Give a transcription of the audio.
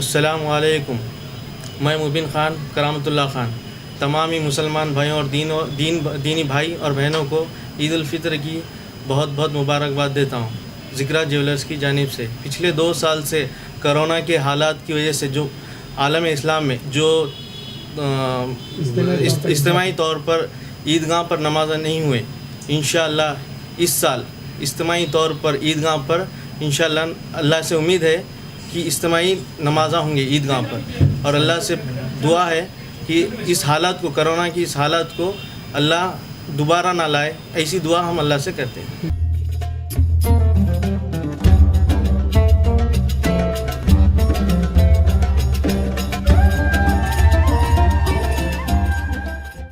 अस्सलामु अलैकुम। मैं मुबिन ख़ान करामतुल्लाह ख़ान तमामी मुसलमान भाइयों और दीनी भाई और बहनों को ईद उल फित्र की बहुत बहुत मुबारकबाद देता हूँ। ज़िक्रा ज्वेलर्स की जानिब से पिछले 2 साल से कोरोना के हालात की वजह से जो आलम इस्लाम में जो इज्तिमाई तौर पर ईदगाह पर नमाज़ नहीं हुए, इंशाअल्लाह इस साल इज्तिमाई तौर पर ईदगाह पर इंशाअल्लाह अल्लाह से उम्मीद है कि इज्तिमाई नमाज़ा होंगे ईदगाह पर। और अल्लाह से दुआ है कि इस हालात को, कोरोना की इस हालात को अल्लाह दोबारा ना लाए, ऐसी दुआ हम अल्लाह से करते हैं।